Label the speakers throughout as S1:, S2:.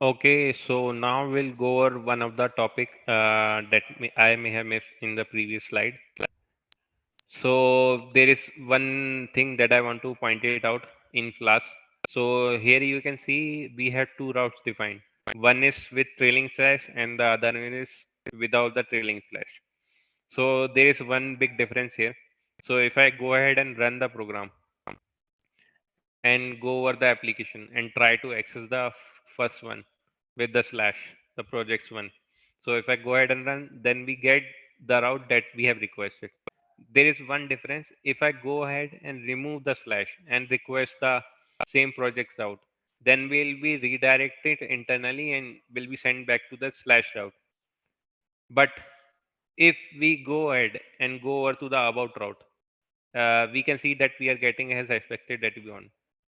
S1: Okay, so now we'll go over one of the topic I may have missed in the previous slide. So there is one thing that I want to point it out in Flask. So here you can see we have two routes defined. One is with trailing slash and the other one is without the trailing slash. So there is one big difference here. So if I go ahead and run the program and go over the application and try to access the first one with the slash, the projects one. So if I go ahead and run, then we get the route that we have requested. There is one difference. If I go ahead and remove the slash and request the same projects route, then we'll be redirected internally and will be sent back to the slash route. But if we go ahead and go over to the about route, we can see that we are getting as expected that we want.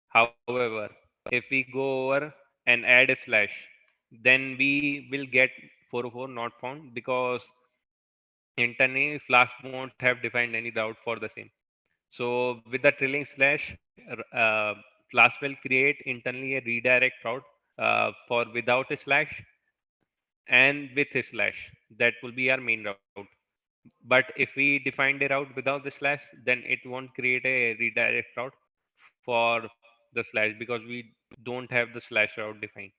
S1: However, if we go over and add a slash, then we will get 404 not found because internally Flask won't have defined any route for the same. So with the trailing slash, Flask will create internally a redirect route for without a slash and with a slash. That will be our main route. But if we define the route without the slash, then it won't create a redirect route for the slash because we don't have the slash route defined.